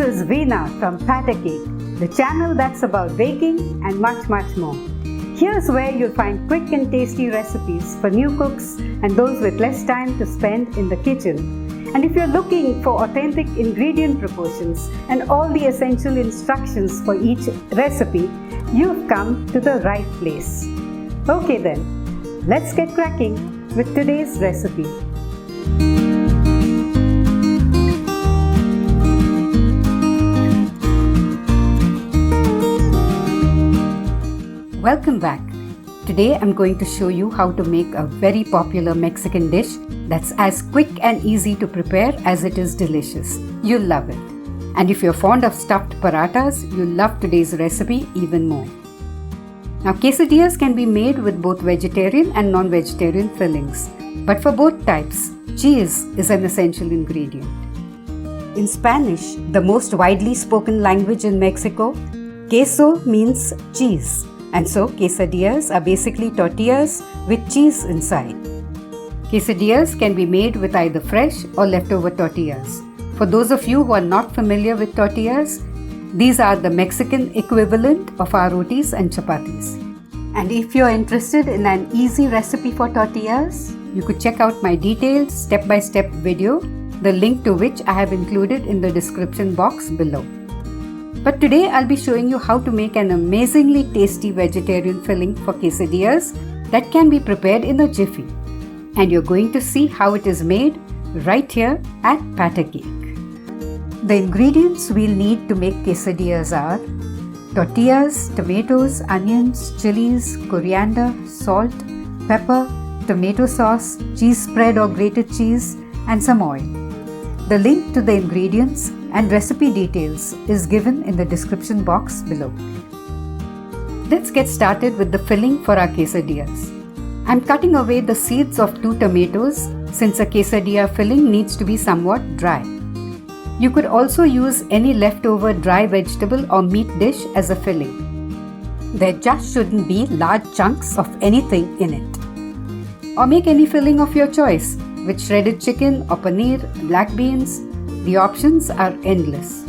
is Veena from Cupcakes, the channel that's about baking and much more. Here's where you'll find quick and tasty recipes for new cooks and those with less time to spend in the kitchen. And if you're looking for authentic ingredient proportions and all the essential instructions for each recipe, you've come to the right place. Okay then, let's get cracking with today's recipe. Welcome back. Today I'm going to show you how to make a very popular Mexican dish that's as quick and easy to prepare as it is delicious. You'll love it. And if you're fond of stuffed parathas, you'll love today's recipe even more. Now, quesadillas can be made with both vegetarian and non-vegetarian fillings. But for both types, cheese is an essential ingredient. In Spanish, the most widely spoken language in Mexico, queso means cheese. And so, quesadillas are basically tortillas with cheese inside. Quesadillas can be made with either fresh or leftover tortillas. For those of you who are not familiar with tortillas, these are the Mexican equivalent of our rotis and chapatis. And if you're interested in an easy recipe for tortillas, you could check out my detailed step-by-step video, the link to which I have included in the description box below. But today I'll be showing you how to make an amazingly tasty vegetarian filling for quesadillas that can be prepared in a jiffy. And you're going to see how it is made right here at Cupcakes. The ingredients we'll need to make quesadillas are tortillas, tomatoes, onions, chilies, coriander, salt, pepper, tomato sauce, cheese spread or grated cheese, and some oil. The link to the ingredients and recipe details is given in the description box below. Let's get started with the filling for our quesadillas. I'm cutting away the seeds of 2 tomatoes since a quesadilla filling needs to be somewhat dry. You could also use any leftover dry vegetable or meat dish as a filling. There just shouldn't be large chunks of anything in it. Or make any filling of your choice with shredded chicken or paneer, black beans. The options are endless.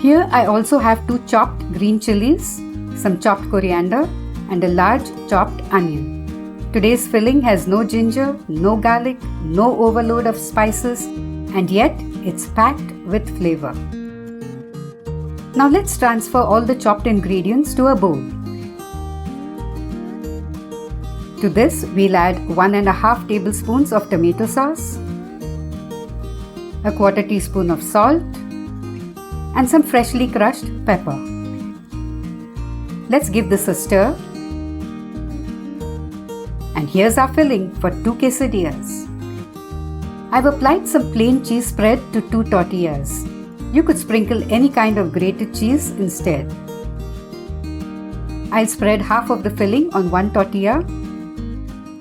Here I also have 2 chopped green chilies, some chopped coriander, and a large chopped onion. Today's filling has no ginger, no garlic, no overload of spices, and yet it's packed with flavor. Now let's transfer all the chopped ingredients to a bowl. To this, we'll add 1.5 tablespoons of tomato sauce, a 1/4 teaspoon of salt, and some freshly crushed pepper. Let's give this a stir. And here's our filling for 2 quesadillas. I've applied some plain cheese spread to 2 tortillas. You could sprinkle any kind of grated cheese instead. I'll spread half of the filling on one tortilla,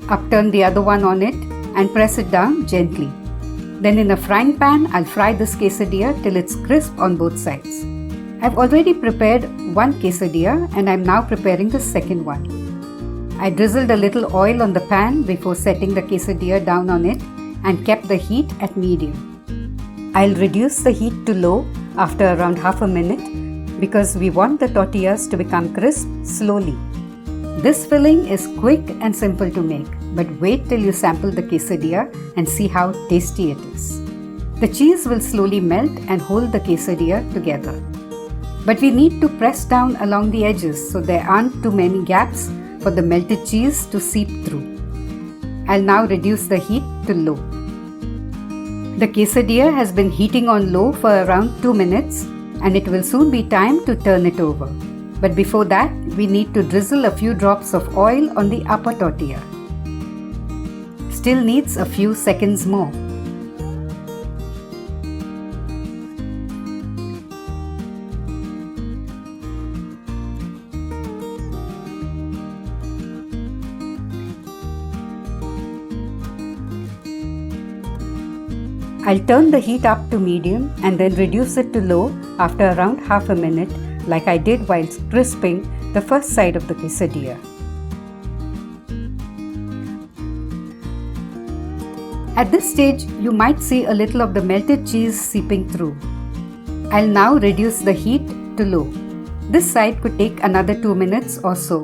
upturn the other one on it, and press it down gently. Then in a frying pan, I'll fry this quesadilla till it's crisp on both sides. I've already prepared one quesadilla and I'm now preparing the second one. I drizzled a little oil on the pan before setting the quesadilla down on it and kept the heat at medium. I'll reduce the heat to low after around half a minute because we want the tortillas to become crisp slowly. This filling is quick and simple to make, but wait till you sample the quesadilla and see how tasty it is. The cheese will slowly melt and hold the quesadilla together. But we need to press down along the edges so there aren't too many gaps for the melted cheese to seep through. I'll now reduce the heat to low. The quesadilla has been heating on low for around 2 minutes and it will soon be time to turn it over. But before that, we need to drizzle a few drops of oil on the upper tortilla. Still needs a few seconds more. I'll turn the heat up to medium and then reduce it to low after around half a minute, like I did while crisping the first side of the quesadilla. At this stage, you might see a little of the melted cheese seeping through. I'll now reduce the heat to low. This side could take another 2 minutes or so.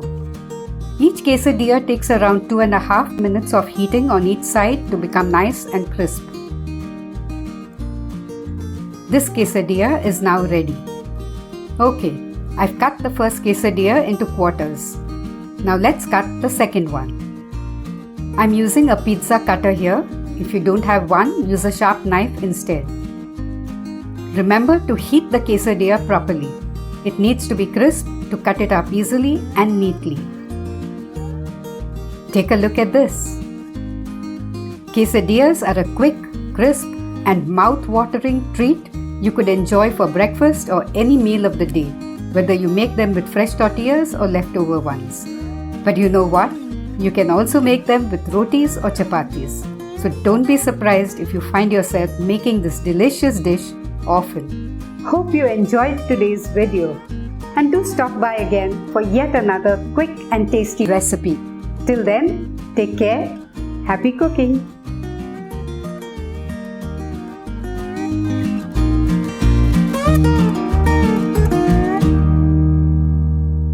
Each quesadilla takes around 2.5 minutes of heating on each side to become nice and crisp. This quesadilla is now ready. Okay, I've cut the first quesadilla into quarters. Now let's cut the second one. I'm using a pizza cutter here. If you don't have one, use a sharp knife instead. Remember to heat the quesadilla properly. It needs to be crisp to cut it up easily and neatly. Take a look at this. Quesadillas are a quick, crisp, and mouth-watering treat you could enjoy for breakfast or any meal of the day, whether you make them with fresh tortillas or leftover ones. But you know what? You can also make them with rotis or chapatis. So don't be surprised if you find yourself making this delicious dish often. Hope you enjoyed today's video. And do stop by again for yet another quick and tasty recipe. Till then, take care. Happy cooking!